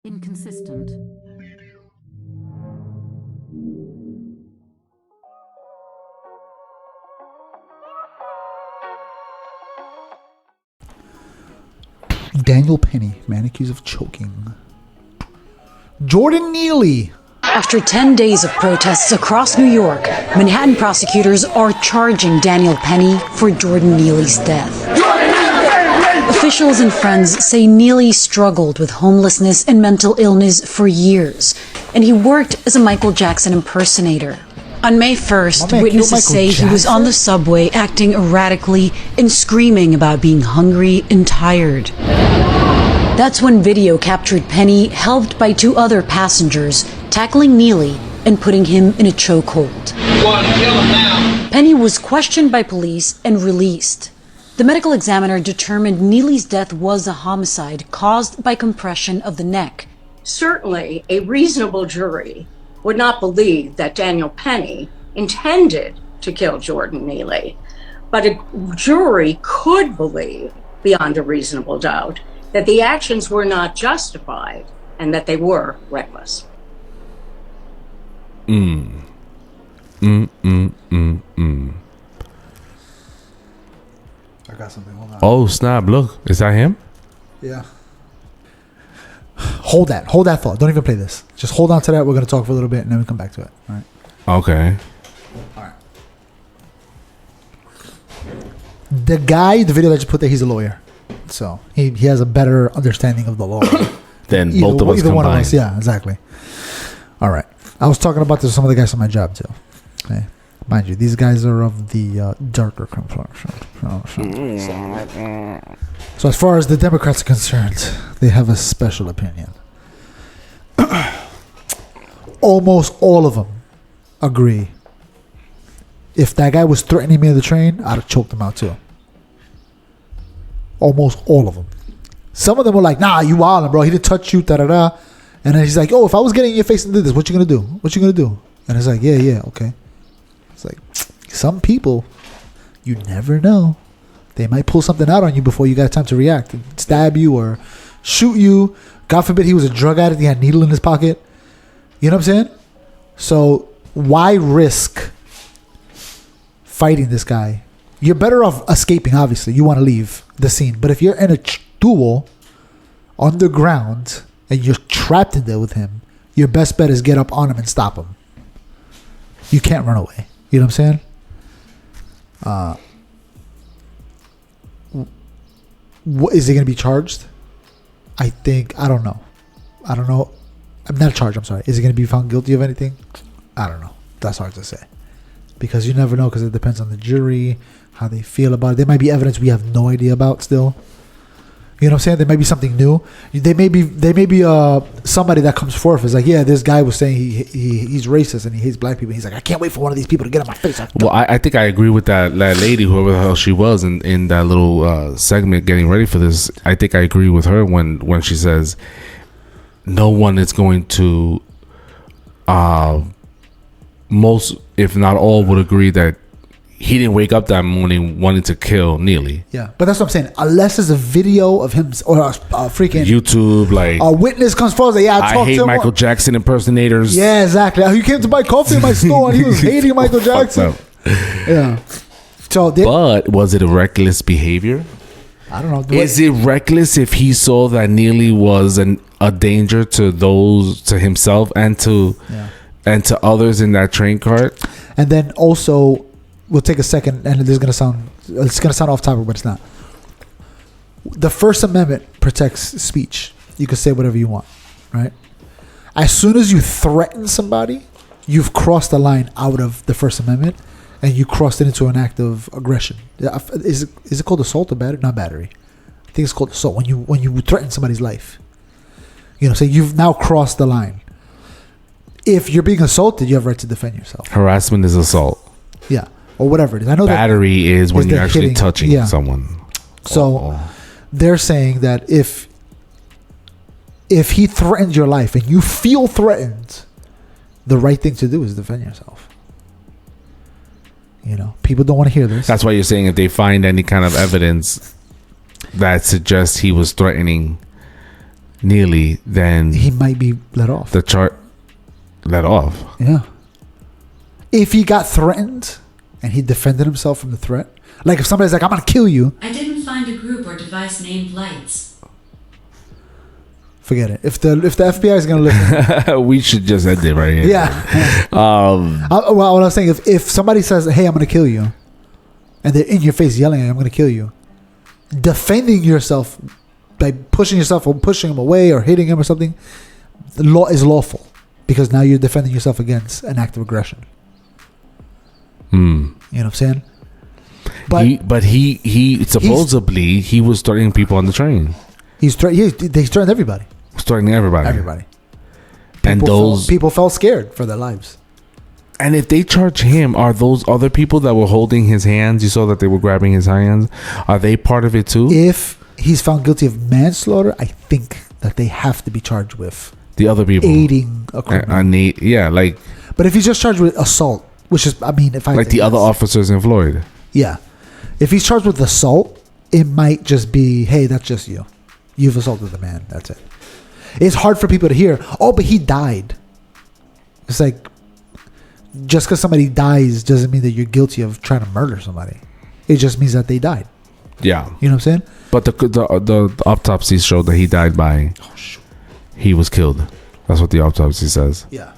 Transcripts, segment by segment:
Inconsistent. Daniel Penny, man accused of choking. Jordan Neely. After 10 days of protests across New York, Manhattan prosecutors are charging Daniel Penny for Jordan Neely's death. Officials and friends say Neely struggled with homelessness and mental illness for years, and he worked as a Michael Jackson impersonator. On May 1st, witnesses say he was on the subway acting erratically and screaming about being hungry and tired. That's when video captured Penny, helped by two other passengers, tackling Neely and putting him in a chokehold. Penny was questioned by police and released. The medical examiner determined Neely's death was a homicide caused by compression of the neck. Certainly, a reasonable jury would not believe that Daniel Penny intended to kill Jordan Neely, but a jury could believe, beyond a reasonable doubt, that the actions were not justified and that they were reckless. I got something. Hold on. Oh, snap. Look. Is that him? Yeah. Hold that thought. Don't even play this. Just hold on to that. We're going to talk for a little bit and then we come back to it. All right. Okay. All right. The guy, the video that you put there, he's a lawyer. So he has a better understanding of the law Than both of us either combined. one of us. Yeah, exactly. All right. I was talking about this with some of the guys on my job too. Okay. Mind you, these guys are of the darker complexion. So as far as the Democrats are concerned, they have a special opinion. Almost all of them agree. If that guy was threatening me on the train, I'd have choked him out too. Almost all of them. Some of them were like, nah, you wildin', bro. He didn't touch you, da-da-da. And then he's like, oh, if I was getting in your face and did this, what you gonna do? What you gonna do? And it's like, yeah, okay. It's like, some people, you never know. They might pull something out on you before you got time to react. And stab you or shoot you. God forbid he was a drug addict. He had a needle in his pocket. You know what I'm saying? So why risk fighting this guy? You're better off escaping, obviously. You want to leave the scene. But if you're in a duel underground and you're trapped in there with him, your best bet is get up on him and stop him. You can't run away. You know what I'm saying? Is he going to be charged? I don't know. I'm not charged, I'm sorry. Is he going to be found guilty of anything? I don't know. That's hard to say. Because you never know, because it depends on the jury, how they feel about it. There might be evidence we have no idea about still. You know what I'm saying? There may be something new. They may be somebody that comes forth is like, yeah, this guy was saying he's racist and he hates black people. He's like, I can't wait for one of these people to get in my face. Well, I think I agree with that lady, whoever the hell she was, in that little segment getting ready for this. I think I agree with her when she says no one is going to, most, if not all, would agree that he didn't wake up that morning wanting to kill Neely. Yeah, but that's what I'm saying. Unless there's a video of him or a freaking YouTube, like a witness comes forward, like, yeah, I hate Michael Jackson impersonators. Yeah, exactly. He came to buy coffee in my store and he was hating Michael Jackson. Yeah. So, but was it a reckless behavior? I don't know. Is it reckless if he saw that Neely was a danger to himself and to others in that train cart? And then also, we'll take a second, and it's gonna sound off topic, but it's not. The First Amendment protects speech. You can say whatever you want, right? As soon as you threaten somebody, you've crossed the line out of the First Amendment, and you crossed it into an act of aggression. Is it called assault or battery? Not battery. I think it's called assault when you threaten somebody's life. You know, so you've now crossed the line. If you're being assaulted, you have a right to defend yourself. Harassment is assault. Yeah. Or whatever it is. I know battery is when you're actually touching someone. So they're saying that if he threatens your life and you feel threatened, the right thing to do is defend yourself. You know, people don't want to hear this. That's why you're saying if they find any kind of evidence that suggests he was threatening Neely, then he might be let off. the chart let off. Yeah. If he got threatened and he defended himself from the threat, like if somebody's like, I'm gonna kill you, I didn't find a group or device named Lights. forget it. If the FBI is gonna listen, We should just end it right here. yeah. Um, Well, what I was saying, if somebody says, "Hey, I'm gonna kill you," and they're in your face yelling, "I'm gonna kill you," defending yourself by pushing yourself or pushing him away or hitting him or something, the law is lawful because now you're defending yourself against an act of aggression. You know what I'm saying? But he supposedly he was threatening people on the train. they threatened everybody. Threatening everybody. Everybody. And People felt scared for their lives. And if they charge him, are those other people that were holding his hands? You saw that they were grabbing his hands. Are they part of it too? If he's found guilty of manslaughter, I think that they have to be charged with The other people aiding a criminal. Yeah, like But if he's just charged with assault, which is, I mean, if I like the other officers in Floyd. yeah, if he's charged with assault, it might just be, hey, that's just you. You've assaulted the man. That's it. It's hard for people to hear. Oh, but he died. It's like, just because somebody dies doesn't mean that you're guilty of trying to murder somebody. It just means that they died. Yeah, You know what I'm saying? but the autopsy showed that he died by. He was killed. That's what the autopsy says. Yeah.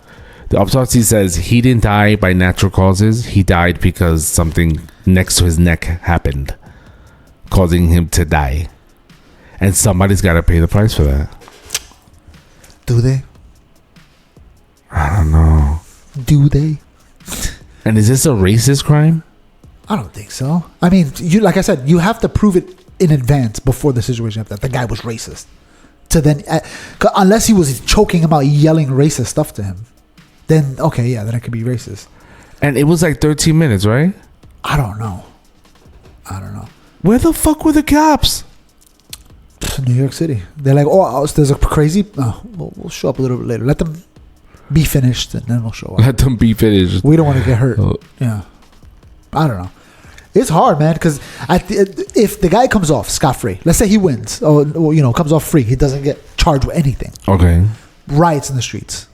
The autopsy says he didn't die by natural causes. He died because something next to his neck happened, causing him to die. And somebody's got to pay the price for that. Do they? I don't know. Do they? And is this a racist crime? I don't think so. I mean, you like I said, you have to prove it in advance before the situation happened that the guy was racist. To then, unless he was choking him out, yelling racist stuff to him, then okay, yeah, then it could be racist. And it was like 13 minutes, right? I don't know. Where the fuck were the cops? New York City. They're like, oh, there's a crazy. We'll show up a little bit later. Let them be finished, and then we'll show up. Let them be finished. We don't want to get hurt. Oh. Yeah, I don't know. It's hard, man, because if the guy comes off scot-free, let's say he wins, or comes off free, he doesn't get charged with anything. Okay. Riots in the streets,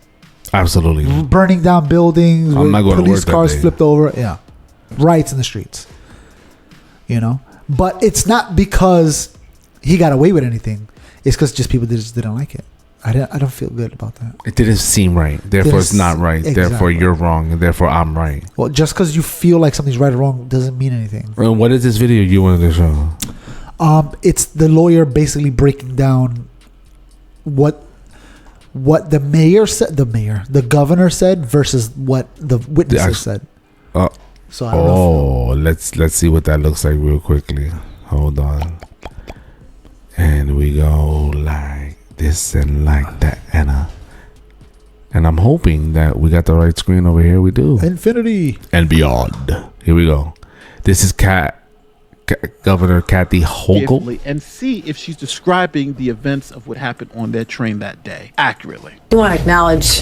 Absolutely. burning down buildings, I'm not going to police work that cars day. flipped over. Yeah, riots in the streets. But it's not because he got away with anything. It's because just people just didn't like it. I don't feel good about that. It didn't seem right. Therefore, it's not right. Exactly. Therefore, you're wrong. And therefore, I'm right. Well, just because you feel like something's right or wrong doesn't mean anything. And what is this video you wanted to show? It's the lawyer basically breaking down what the mayor said, the governor said versus what the witnesses said. So I don't know. Let's see what that looks like real quickly. Hold on. And we go like this and like that, and I'm hoping that we got the right screen over here. We do. Infinity And beyond. Here we go. This is Governor Kathy Hochul. carefully and see if she's describing the events of what happened on that train that day accurately. I want to acknowledge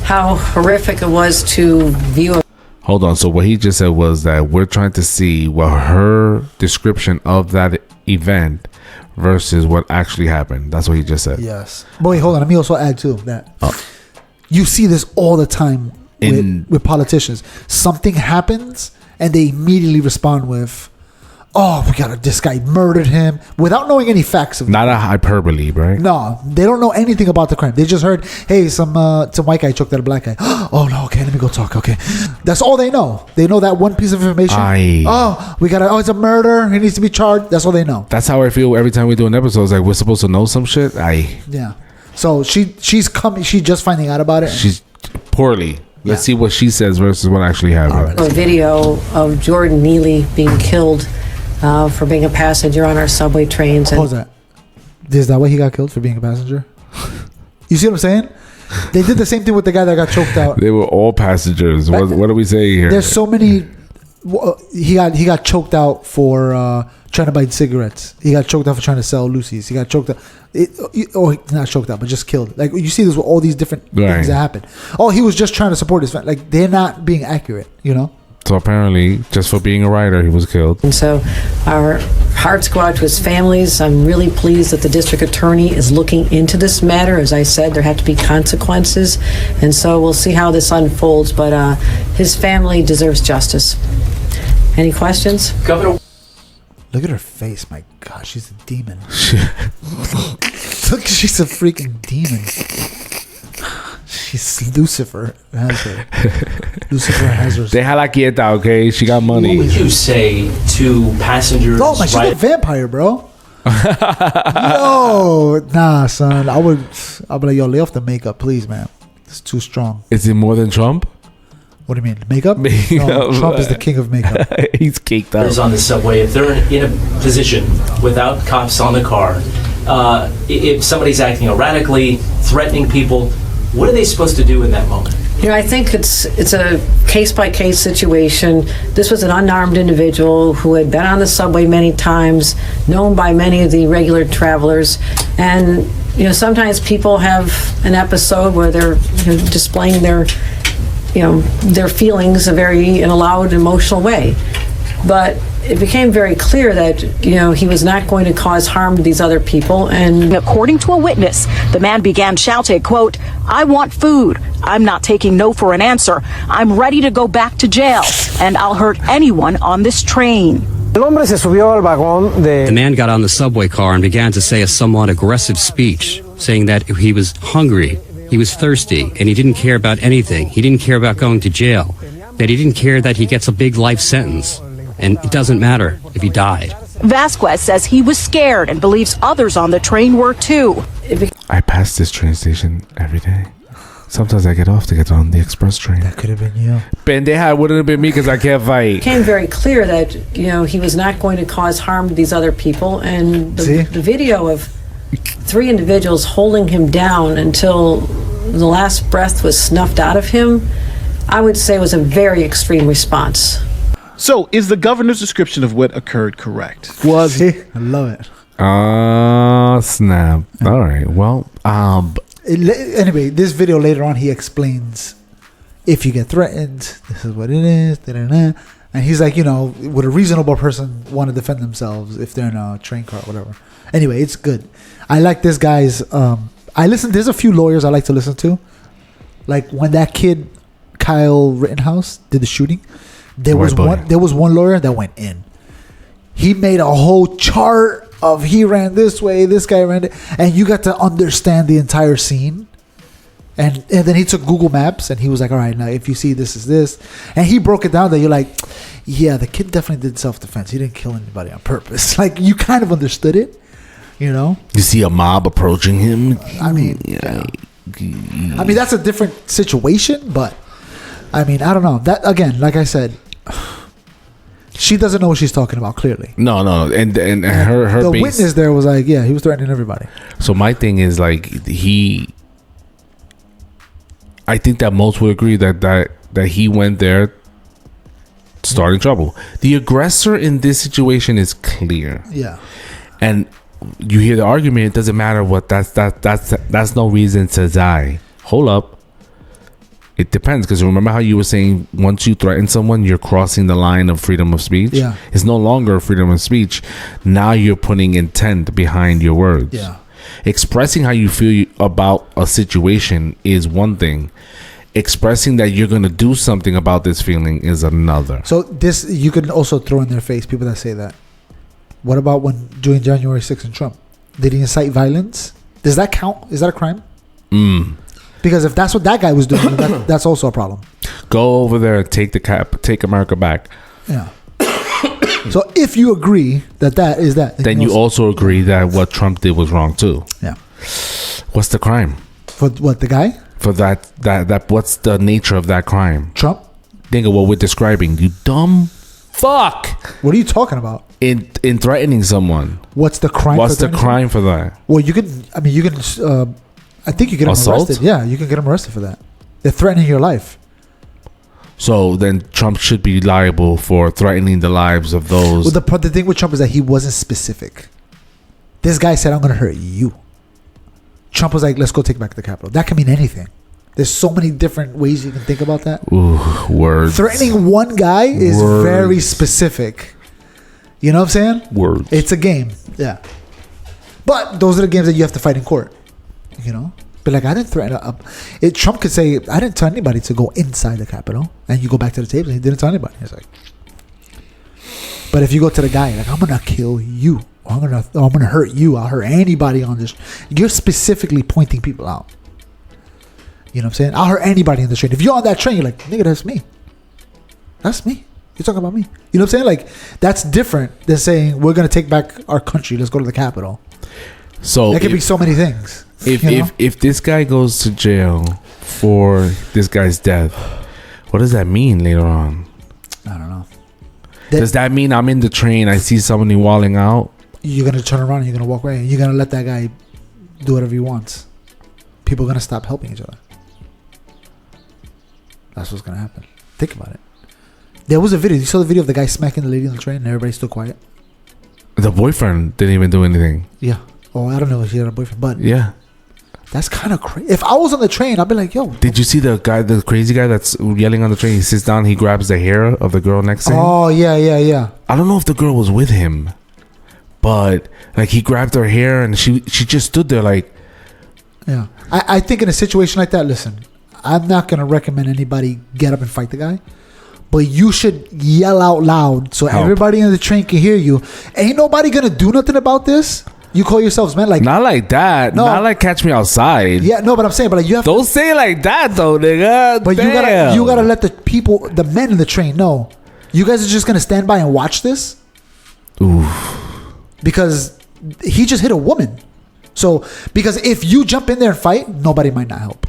how horrific it was to view. Hold on. So what he just said was that we're trying to see what her description of that event versus what actually happened. That's what he just said. Yes. But wait, hold on. Let me also add too that you see this all the time with politicians. Something happens and they immediately respond with, "Oh, this guy murdered him," without knowing any facts of it. Not a hyperbole, right? No, they don't know anything about the crime. They just heard, "Hey, some white guy choked out a black guy." Oh no, okay, let me go talk. Okay, that's all they know. They know that one piece of information. It's a murder. He needs to be charged. That's all they know. That's how I feel every time we do an episode. It's like we're supposed to know some shit. Yeah. So she's coming. She's just finding out about it. She's poorly. Let's see what she says versus what actually happened. A video of Jordan Neely being killed for being a passenger on our subway trains. What was that? Is that why he got killed, for being a passenger? You see what I'm saying? They did the same thing with the guy that got choked out. They were all passengers. What are we saying here? There's so many. He got choked out for trying to buy cigarettes. He got choked out for trying to sell Lucy's. He got choked out. Not choked out, but just killed. Like, you see this with all these different things that happen. Oh, he was just trying to support his family. Like, they're not being accurate, So apparently, just for being a writer, he was killed. And so our hearts go out to his families. I'm really pleased that the district attorney is looking into this matter. As I said, there have to be consequences, and so we'll see how this unfolds, but his family deserves justice. Any questions? Governor, Look at her face. My God, she's a demon. Look, she's a freaking demon. She's Lucifer. Has her. Lucifer has her. Déjala quieta, okay? She got money. what would you say to passengers? Oh my, she's a vampire, bro. Yo, nah, son. I'll be like, yo, lay off the makeup, please, man. It's too strong. Is it more than Trump? What do you mean, makeup? No, Trump is the king of makeup. He's caked up. on the subway, if they're in a position without cops on the car, if somebody's acting erratically, threatening people, what are they supposed to do in that moment? You know, I think it's a case-by-case situation. This was an unarmed individual who had been on the subway many times, known by many of the regular travelers, and you know, sometimes people have an episode where they're displaying their feelings in a loud, emotional way. But it became very clear that, he was not going to cause harm to these other people. And according to a witness, the man began shouting, quote, "I want food. I'm not taking no for an answer. I'm ready to go back to jail, and I'll hurt anyone on this train." The man got on the subway car and began to say a somewhat aggressive speech, saying that he was hungry, he was thirsty, and he didn't care about anything. He didn't care about going to jail, that he didn't care that he gets a big life sentence, and it doesn't matter if he died. Vasquez says he was scared and believes others on the train were too. I pass this train station every day. Sometimes I get off to get on the express train. That could have been you. Pendeja, it wouldn't have been me because I can't fight. it became very clear that, he was not going to cause harm to these other people. And the video of 3 individuals holding him down until the last breath was snuffed out of him, I would say was a very extreme response. So, is the governor's description of what occurred correct? I love it. Snap. All right. Well, Anyway, this video later on, he explains if you get threatened, this is what it is. Da-da-da. And he's like, would a reasonable person want to defend themselves if they're in a train car or whatever? Anyway, it's good. I like this guy's. There's a few lawyers I like to listen to. Like when that kid, Kyle Rittenhouse, did the shooting, there was one lawyer that went in. He made a whole chart of he ran this way, this guy ran it, and you got to understand the entire scene. And then he took Google Maps and he was like, all right, now if you see this is this, and he broke it down that you're like, yeah, the kid definitely did self-defense. He didn't kill anybody on purpose. Like you kind of understood it, You see a mob approaching him. I mean, that's a different situation, but I don't know. That again, like I said, she doesn't know what she's talking about. Clearly, no, and her the witness there was like, yeah, he was threatening everybody. So my thing is like I think that most would agree that he went there starting trouble. The aggressor in this situation is clear. Yeah, and you hear the argument. It doesn't matter what. That's no reason to die. Hold up. It depends, because remember how you were saying once you threaten someone, you're crossing the line of freedom of speech? Yeah. It's no longer freedom of speech. Now you're putting intent behind your words. Yeah. Expressing how you feel about a situation is one thing. Expressing that you're going to do something about this feeling is another. So this, you can also throw in their face people that say that. What about when during January 6th in Trump? Did he incite violence? Does that count? Is that a crime? Because if that's what that guy was doing, that's also a problem. Go over there and take America back. Yeah. So if you agree that is that, then you also agree that what Trump did was wrong too. Yeah. What's the crime? For what, the guy? For that what's the nature of that crime? Trump? Think of what we're describing. You dumb fuck. What are you talking about? In threatening someone. What's the crime? What's the crime for that? Well, you can. I think you get him arrested. Yeah, you can get him arrested for that. They're threatening your life. So then Trump should be liable for threatening the lives of those. Well, the thing with Trump is that he wasn't specific. This guy said, I'm going to hurt you. Trump was like, let's go take back the Capitol. That can mean anything. There's so many different ways you can think about that. Ooh, words. Threatening one guy is very specific. You know what I'm saying? Words. It's a game. Yeah. But those are the games that you have to fight in court. You know? But like, I didn't threaten. Trump could say, I didn't tell anybody to go inside the Capitol. And you go back to the table and he didn't tell anybody. It's like, but if you go to the guy, like, I'm going to kill you. Or I'm going to hurt you. I'll hurt anybody on this. You're specifically pointing people out. You know what I'm saying? I'll hurt anybody in the train. If you're on that train, you're like, nigga, that's me. That's me. You're talking about me. You know what I'm saying? Like, that's different than saying, we're going to take back our country. Let's go to the Capitol. So that could be so many things. If this guy goes to jail for this guy's death, what does that mean later on? I don't know. Does that mean I'm in the train, I see somebody walling out? You're going to turn around and you're going to walk away. You're going to let that guy do whatever he wants. People are going to stop helping each other. That's what's going to happen. Think about it. There was a video. You saw the video of the guy smacking the lady on the train and everybody's still quiet? The boyfriend didn't even do anything. Yeah. Oh, I don't know if he had a boyfriend, but yeah. That's kind of crazy. If I was on the train, I'd be like, yo. Did you see the crazy guy that's yelling on the train? He sits down, he grabs the hair of the girl next to him. Oh, yeah. I don't know if the girl was with him, but like he grabbed her hair and she just stood there like. Yeah. I think in a situation like that, listen, I'm not going to recommend anybody get up and fight the guy. But you should yell out loud so everybody in the train can hear you. Ain't nobody going to do nothing about this. You call yourselves men like not like that. No. Not like catch me outside. Yeah, no, but I'm saying, but like you have don't say it like that though, nigga. But you gotta let the people, the men in the train know. You guys are just gonna stand by and watch this. Oof. Because he just hit a woman. So because if you jump in there and fight, nobody might not help.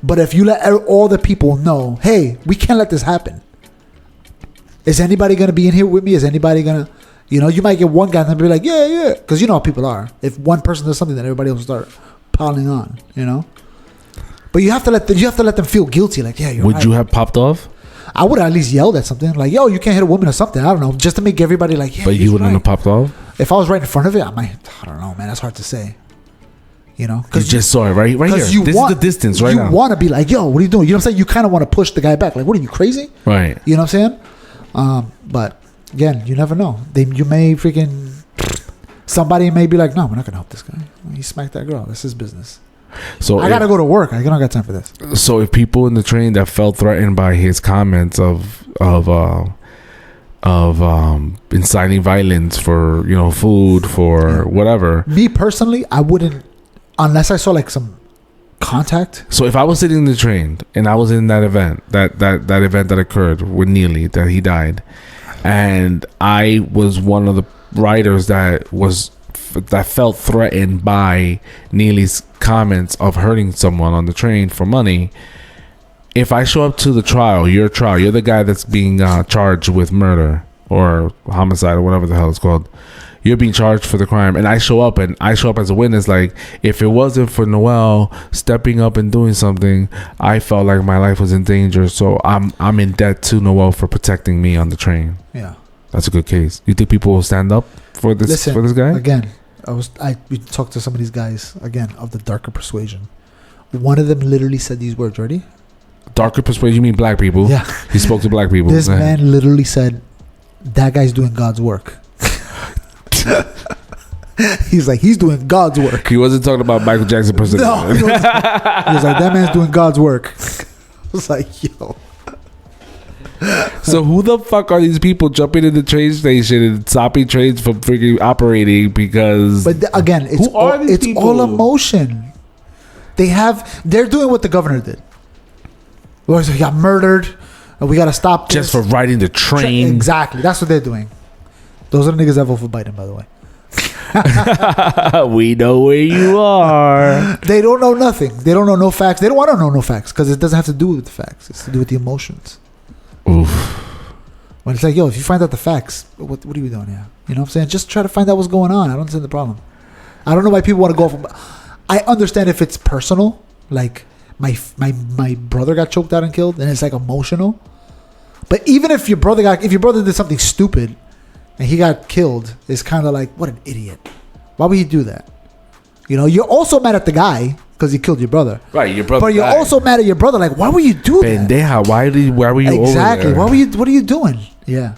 But if you let all the people know, hey, we can't let this happen. Is anybody gonna be in here with me? Is anybody gonna? You know, you might get one guy and be like, yeah. Because you know how people are. If one person does something, then everybody else will start piling on, you know? But you have to let them feel guilty. Like, yeah, you're right. Would you have popped off? I would have at least yelled at something. Like, yo, you can't hit a woman or something. I don't know. Just to make everybody like, yeah. But you wouldn't have popped off? If I was right in front of it, I don't know, man. That's hard to say. You know? You just saw it right here. This is the distance right now. You want to be like, yo, what are you doing? You know what I'm saying? You kind of want to push the guy back. Like, what are you, crazy? Right. You know what I'm saying? But... Again, you never know. You may somebody may be like, no, we're not gonna help this guy. He smacked that girl. That's his business. So I gotta go to work. I don't got time for this. So if people in the train that felt threatened by his comments of inciting violence for food for whatever. Me personally, I wouldn't unless I saw like some contact. So if I was sitting in the train and I was in that event, that event that occurred with Neely, that he died. And I was one of the writers that felt threatened by Neely's comments of hurting someone on the train for money. If I show up to the trial, you're the guy that's being charged with murder or homicide or whatever the hell it's called. You're being charged for the crime, and I show up as a witness. Like, if it wasn't for Noel stepping up and doing something, I felt like my life was in danger. So I'm in debt to Noel for protecting me on the train. Yeah, that's a good case. You think people will stand up for this? Listen, for this guy? Again, we talked to some of these guys again of the darker persuasion. One of them literally said these words. Ready? Darker persuasion? You mean black people? Yeah. He spoke to black people. This man literally said, "That guy's doing God's work." He's like, he's doing God's work. He wasn't talking about Michael Jackson person. No, he was like, that man's doing God's work. I was like, yo. So who the fuck are these people jumping in the train station and stopping trains from freaking operating because? But again, it's all emotion. They're doing what the governor did. Where he got murdered, and we got to stop this. Just for riding the train. Exactly, that's what they're doing. Those are the niggas that vote for Biden, by the way. We know where you are. They don't know nothing. They don't know no facts. They don't want to know no facts because it doesn't have to do with the facts. It's to do with the emotions. Oof. When it's like, yo, if you find out the facts, what are you doing here? You know what I'm saying? Just try to find out what's going on. I don't understand the problem. I don't know why people want to go off. I understand if it's personal, like my brother got choked out and killed, and it's like emotional. But even if your brother did something stupid and he got killed, it's kind of like, what an idiot. Why would he do that? You know, you're also mad at the guy because he killed your brother. Right, your brother. But you're also mad at your brother. Like, why would you do that? Pendeja, why were you exactly. over there? What are you doing? Yeah.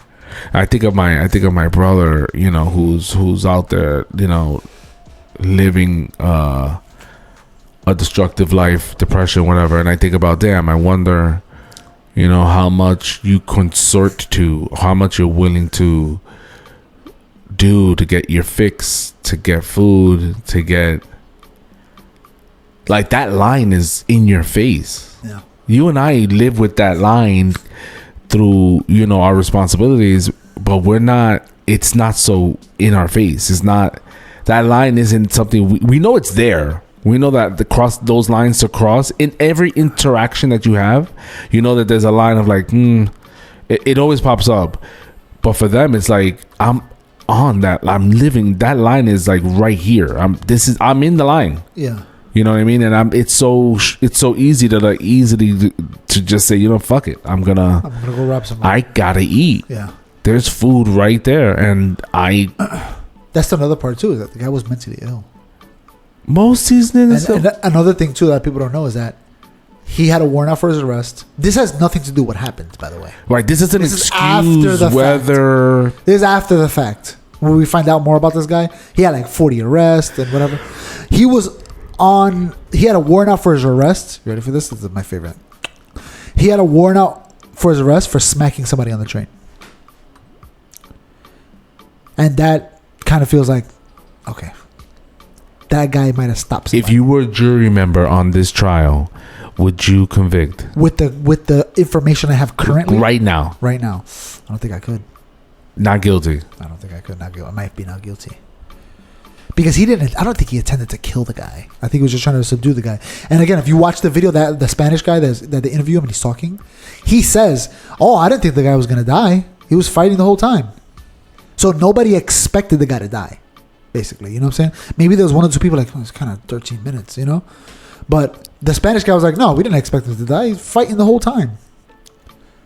I think of my brother, you know, who's out there, you know, living a destructive life, depression, whatever. And I think about, damn, I wonder, you know, how much you consort to, how much you're willing to do to get your fix, to get food, to get, like, that line is in your face. Yeah. You and I live with that line through, you know, our responsibilities, but it's not so in our face. It's not, that line isn't something we know it's there. We know that those lines to cross in every interaction that you have, you know that there's a line of like, it always pops up. But for them, it's like, I'm on that, I'm living, that line is like right here. I'm in the line. Yeah. You know what I mean? And it's so easy to just say, you know, fuck it. I'm gonna go grab something. I gotta eat. Yeah. There's food right there, and that's another part too, is that the guy was mentally ill. Most these niggas. And another thing too that people don't know is that he had a warrant out for his arrest. This has nothing to do with what happened, by the way. Right. This is an This excuse. is after the Whether fact. This is after the fact. When we find out more about this guy, he had like 40 arrests and whatever. He had a warrant out for his arrest. You ready for this? This is my favorite. He had a warrant out for his arrest for smacking somebody on the train. And that kind of feels like, okay, that guy might have stopped somebody. If you were a jury member on this trial, would you convict? With the information I have currently? Right now. Right now. I don't think I could. Not guilty. I don't think I could. Not guilty. I might be not guilty. Because I don't think he intended to kill the guy. I think he was just trying to subdue the guy. And again, if you watch the video, that the Spanish guy that they interview him and he's talking, he says, "Oh, I didn't think the guy was going to die. He was fighting the whole time." So nobody expected the guy to die, basically. You know what I'm saying? Maybe there was one or two people like, oh, it's kind of 13 minutes, you know? But the Spanish guy was like, no, we didn't expect him to die. He's fighting the whole time.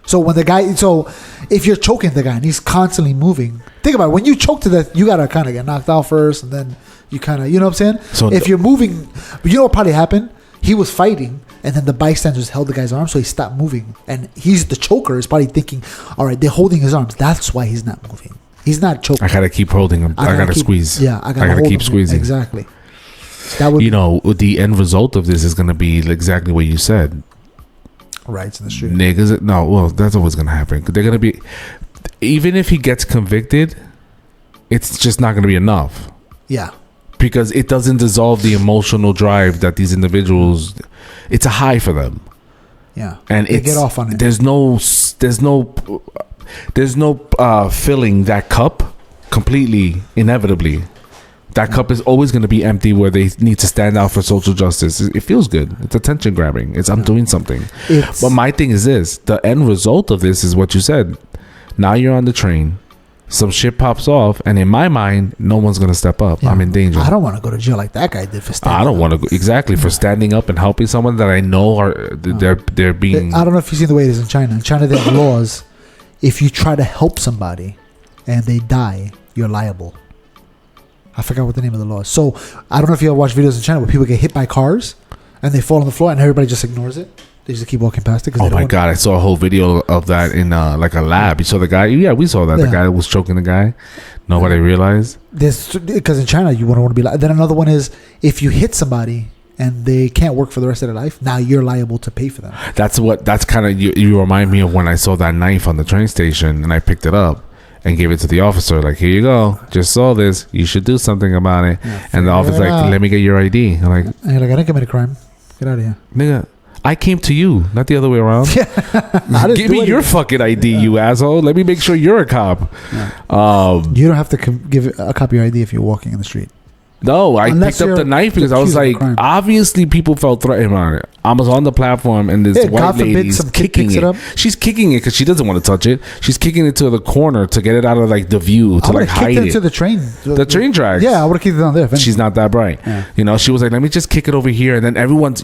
So if you're choking the guy and he's constantly moving, think about it. When you choke to death, you got to kind of get knocked out first, and then you kind of, you know what I'm saying? So if you're moving, you know what probably happened? He was fighting, and then the bystanders held the guy's arm, so he stopped moving. And he's the choker is probably thinking, all right, they're holding his arms. That's why he's not moving. He's not choking. I gotta keep holding him. I gotta squeeze. Yeah, I gotta keep squeezing. Exactly. That would, you know, the end result of this is gonna be exactly what you said. Riots in the street. Niggas. No, well, that's always gonna happen. They're gonna be, even if he gets convicted, it's just not gonna be enough. Yeah. Because it doesn't dissolve the emotional drive that these individuals. It's a high for them. Yeah. And they get off on it. There's no filling that cup completely, inevitably. That cup is always going to be empty where they need to stand out for social justice. It feels good. It's attention grabbing. I'm doing something. But my thing is this. The end result of this is what you said. Now you're on the train. Some shit pops off. And in my mind, no one's going to step up. Yeah. I'm in danger. I don't want to go to jail like that guy did for standing up. I don't want to go. Exactly. For standing up and helping someone that I know they're being. I don't know if you've seen the way it is in China. In China, they have laws. If you try to help somebody and they die, you're liable. I forgot what the name of the law is. So I don't know if you ever watch videos in China where people get hit by cars and they fall on the floor and everybody just ignores it. They just keep walking past it. Oh my God. I saw a whole video of that in like a lab. You saw the guy? Yeah, we saw that. Yeah. The guy was choking the guy. Nobody realized. Because in China, you want to be like. Then another one is if you hit somebody and they can't work for the rest of their life, now you're liable to pay for them. That's kind of, you remind me of when I saw that knife on the train station and I picked it up and gave it to the officer. Like, here you go. Just saw this. You should do something about it. Yeah, and the officer's like, let me get your ID. I'm like, and you're like, I didn't commit a crime. Get out of here. Nigga, I came to you, not the other way around. Give me your fucking ID, you asshole. Let me make sure you're a cop. Yeah. You don't have to give a copy of your ID if you're walking in the street. No, I picked up the knife because I was like, obviously people felt threatened on it. I was on the platform and this white lady's kicking it. She's kicking it because she doesn't want to touch it. She's kicking it to the corner to get it out of like the view to like hide it. To the train. The train tracks. Yeah, I would have kicked it down there. She's not that bright. Yeah. You know, she was like, let me just kick it over here. And then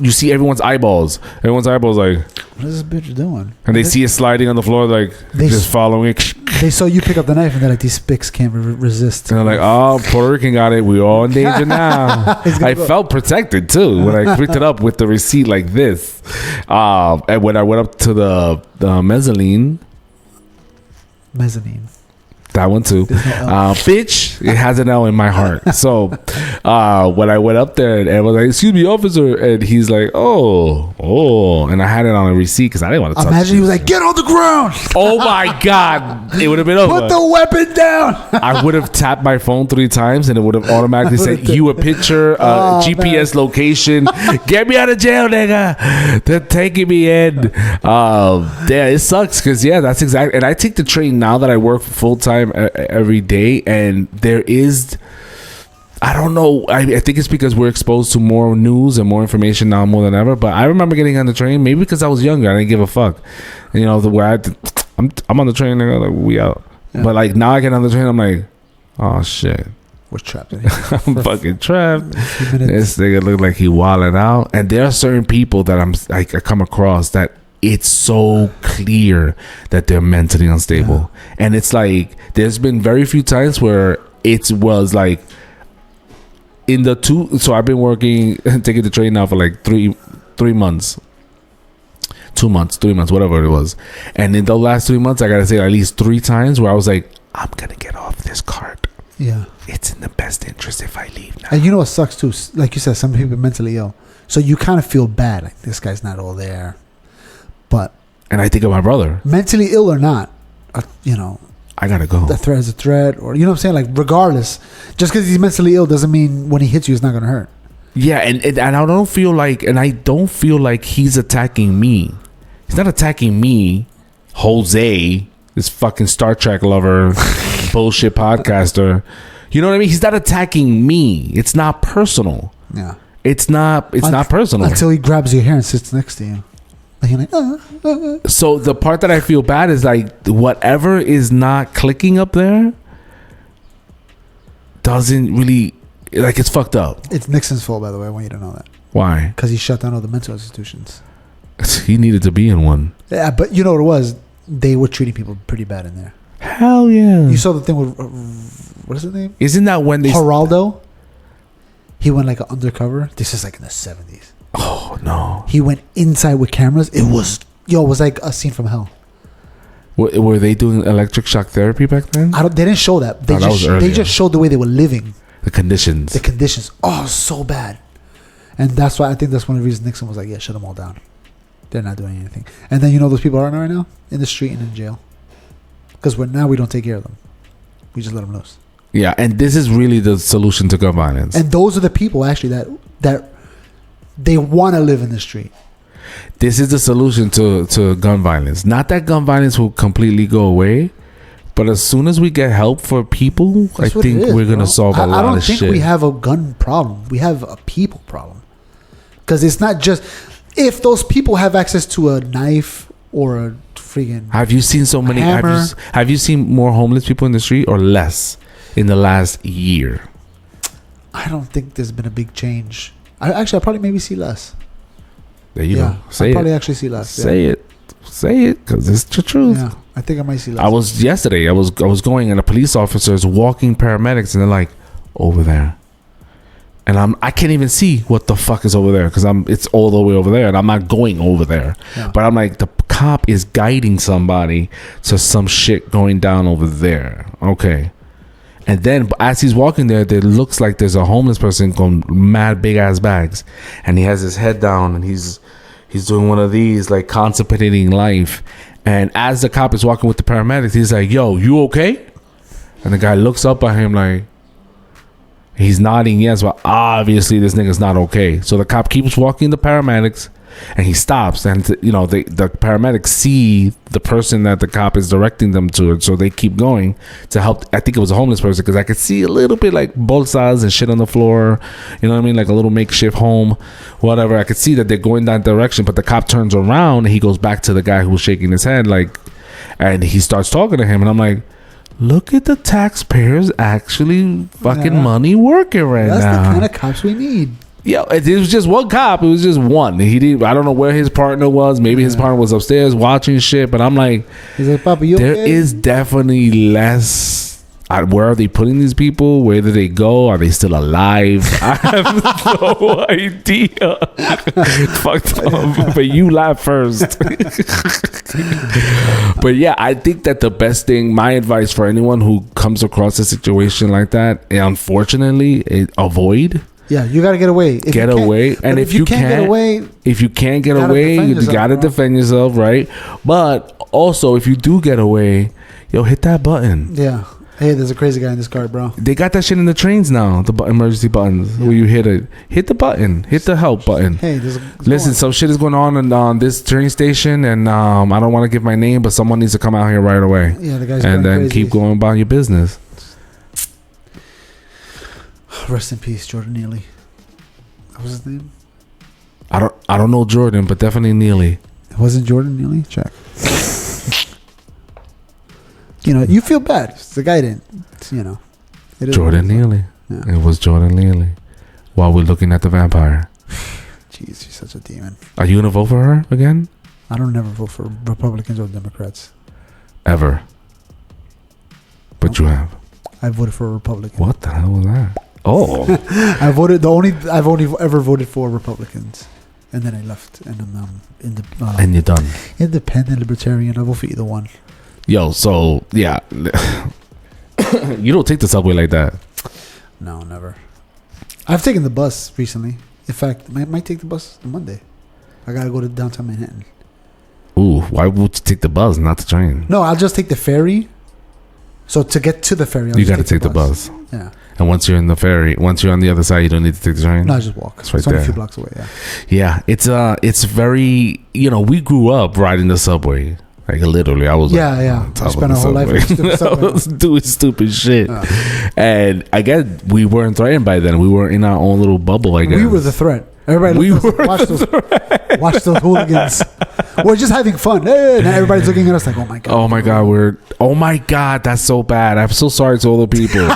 you see everyone's eyeballs. Everyone's eyeballs like, what is this bitch doing? And they see it sliding on the floor like just following it. They saw you pick up the knife and they're like, these spics can't resist. And they're like, oh, Puerto Rican got it. We all in danger now. I felt protected too when I picked it up with the receipt like this. And when I went up to the mezzanine. That one too. Bitch, it has an L in my heart. So when I went up there and I was like, excuse me, officer, and he's like, oh, and I had it on a receipt because I didn't want to touch it. Imagine he was like, get on the ground. Oh my God. It would have been over. Put the weapon down. I would have tapped my phone 3 times and it would have automatically said, you a picture, GPS location. Get me out of jail, nigga. They're taking me in. Yeah, it sucks because, yeah, that's exactly. And I take the train now that I work full time every day, and there is, I don't know, I think it's because we're exposed to more news and more information now more than ever. But I remember getting on the train, maybe because I was younger, I didn't give a fuck, you know, the way I'm on the train, like, we out. Yeah. But like now I get on the train, I'm like, oh shit, we're trapped in here. I'm fucking trapped. This nigga look like he wilding out. And there are certain people that I come across that it's so clear that they're mentally unstable. Yeah. And it's like, there's been very few times where it was like, in the so I've been working, taking the train now for like 3 months. 2 months, 3 months, whatever it was. And in the last 3 months, I gotta say at least 3 times where I was like, I'm gonna get off this cart. Yeah. It's in the best interest if I leave now. And you know what sucks too? Like you said, some people are mentally ill. So you kind of feel bad. Like, this guy's not all there. And I think of my brother. Mentally ill or not, you know, I gotta go. The threat is a threat, or, you know what I'm saying? Like, regardless, just because he's mentally ill doesn't mean when he hits you, it's not gonna hurt. Yeah, and I don't feel like he's attacking me. He's not attacking me, Jose, this fucking Star Trek lover, bullshit podcaster. You know what I mean? He's not attacking me. It's not personal. Yeah, it's not personal until he grabs your hair and sits next to you. Like, So the part that I feel bad is like whatever is not clicking up there doesn't really, like, it's fucked up. It's Nixon's fault, by the way. I want you to know that. Why? Because he shut down all the mental institutions. He needed to be in one. Yeah, but you know what it was? They were treating people pretty bad in there. Hell yeah. You saw the thing with what is his name? Isn't that when they Geraldo? He went like an undercover. This is like in the 70s. Oh no! He went inside with cameras. It was like a scene from hell. Were they doing electric shock therapy back then? They didn't show that. They just showed the way they were living. The conditions. Oh, so bad. And that's why I think that's one of the reasons Nixon was like, yeah, shut them all down. They're not doing anything. And then, you know, those people are right now in the street and in jail because now we don't take care of them. We just let them loose. Yeah, and this is really the solution to gun violence. And those are the people actually that they want to live in the street. This is the solution to gun violence. Not that gun violence will completely go away, but as soon as we get help for people, I think we're going to solve a lot of shit. I don't think we have a gun problem. We have a people problem. Because it's not just... If those people have access to a knife or a freaking... Have you seen so many... Have you seen more homeless people in the street or less in the last year? I don't think there's been a big change. I probably maybe see less. There you go. Say it. Probably actually see less. Say it, because it's the truth. Yeah, I think I might see less. I was going, and the police officers walking paramedics, and they're like, over there, and I can't even see what the fuck is over there because it's all the way over there, and I'm not going over there. Yeah. But I'm like, the cop is guiding somebody to some shit going down over there. Okay. And then as he's walking there looks like there's a homeless person going mad big ass bags, and he has his head down and he's doing one of these, like, contemplating life. And as the cop is walking with the paramedics, he's like, yo, you okay? And the guy looks up at him like, he's nodding yes, but obviously this nigga's not okay. So the cop keeps walking the paramedics, and he stops, and the paramedics see the person that the cop is directing them to, so they keep going to help. I think it was a homeless person because I could see a little bit like bolsas and shit on the floor, you know what I mean, like a little makeshift home, whatever. I could see that they're going that direction, but the cop turns around and he goes back to the guy who was shaking his head, like, and he starts talking to him, and I'm like, look at the taxpayers actually fucking money working right now. That's the kind of cops we need. Yeah, it was just one cop. It was just one. He didn't. I don't know where his partner was. Maybe his partner was upstairs watching shit. But I'm like, he's like, Papa, you there okay? is definitely less. where are they putting these people? Where do they go? Are they still alive? I have no idea. Fucked up. But you laugh first. But yeah, I think that the best thing, my advice for anyone who comes across a situation like that, unfortunately, avoid. Yeah, you gotta get away. Get away, and if you can't get away, you gotta defend yourself, right? But also, if you do get away, yo, hit that button. Yeah. Hey, there's a crazy guy in this car, bro. They got that shit in the trains now. The emergency buttons where you hit the button, hit the help button. Hey, listen, some shit is going on this train station, and I don't want to give my name, but someone needs to come out here right away. Yeah, the guy's and then crazy. Keep going about your business. Rest in peace, Jordan Neely. What was his name? I don't know Jordan, but definitely Neely. It wasn't Jordan Neely? Check. You know, you feel bad. The guy didn't. You know. Jordan Neely. Yeah. It was Jordan Neely. While we're looking at the vampire. Jeez, she's such a demon. Are you gonna vote for her again? I don't never vote for Republicans or Democrats. Ever. But nope. You have. I voted for a Republican. What the hell was that? Oh. I've only ever voted for Republicans. And then I left. And I'm and you're done. Independent, libertarian. I vote for either one. Yo, so yeah. You don't take the subway like that. No, never. I've taken the bus recently. In fact, I might take the bus on Monday. I gotta go to downtown Manhattan. Ooh, why would you take the bus, not the train? No, I'll just take the ferry. So to get to the ferry, you gotta take the bus. Yeah. And once you're in the ferry, once you're on the other side, you don't need to take the train. No, I just walk. It's right only there. A few blocks away. Yeah. Yeah, it's very. We grew up riding the subway. Like literally, I was I spent a whole life doing stupid shit, and I guess we weren't threatened by then. We were in our own little bubble. I guess we were the threat. Everybody, watch those hooligans. We're just having fun. Hey, and everybody's looking at us like, oh my god. Oh my god, that's so bad. I'm so sorry to all the people.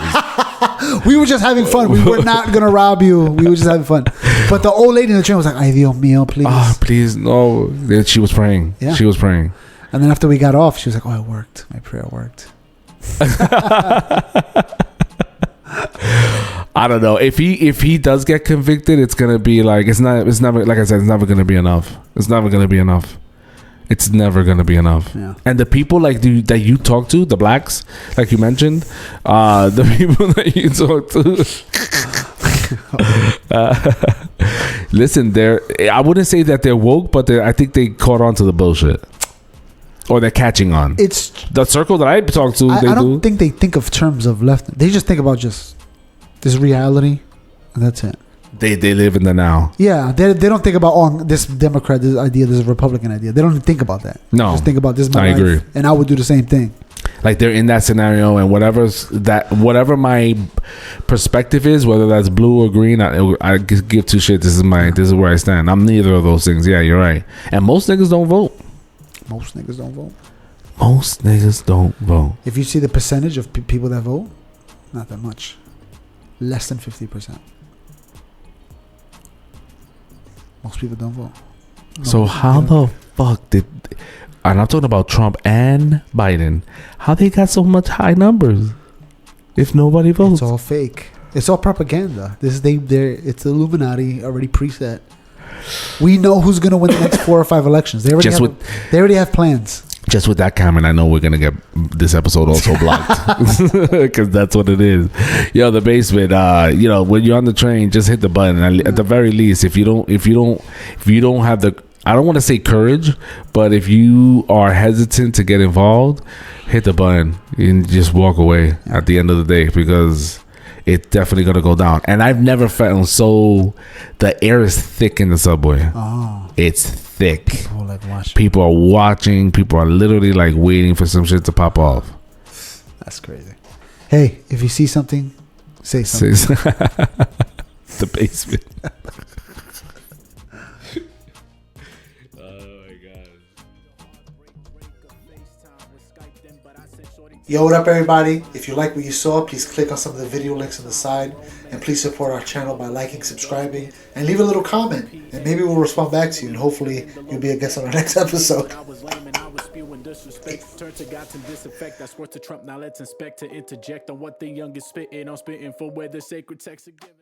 We were just having fun. We were not gonna rob you. We were just having fun. But the old lady in the train was like, "Ay Dios mío, please." Oh, please, no. She was praying. Yeah. She was praying. And then after we got off, she was like, "Oh, it worked. My prayer worked." I don't know if he does get convicted, it's gonna be like it's never like I said, it's never gonna be enough. It's never gonna be enough. It's never gonna be enough. Yeah. And the people that you talk to, the blacks, like you mentioned, the people that you talk to, listen, I wouldn't say that they're woke, but I think they caught on to the bullshit. Or they're catching on. It's the circle that I talk to. I don't think they think of terms of left. They just think about just this reality, and that's it. They live in the now. Yeah, they don't think about this Democrat this idea, this Republican idea. They don't even think about that. No, they just think about this. I agree, and I would do the same thing. Like they're in that scenario, and whatever my perspective is, whether that's blue or green, I give two shit. This is where I stand. I'm neither of those things. Yeah, you're right. And most niggas don't vote. Most niggas don't vote. Most niggas don't vote. If you see the percentage of people that vote, not that much. Less than 50%. Most people don't vote. So how the fuck and I'm talking about Trump and Biden, how they got so much high numbers if nobody votes? It's all fake. It's all propaganda. It's Illuminati already preset. We know who's going to win the next 4 or 5 elections. They already have plans. Just with that comment, I know we're going to get this episode also blocked. Because that's what it is. Yo, the basement, when you're on the train, just hit the button. At the very least, if you don't have the, I don't want to say courage, but if you are hesitant to get involved, hit the button and just walk away at the end of the day, because it's definitely going to go down. And I've never felt the air is thick in the subway. Oh. It's thick. People are watching. People are literally like waiting for some shit to pop off. That's crazy. Hey, if you see something, say something. The basement. Yo, what up, everybody? If you like what you saw, please click on some of the video links on the side, and please support our channel by liking, subscribing, and leave a little comment, and maybe we'll respond back to you, and hopefully you'll be a guest on our next episode. disrespect. Turn to God to disinfect. I swear to Trump, now let's inspect. To interject on what the young is spitting. I'm spitting for where the sacred texts are given.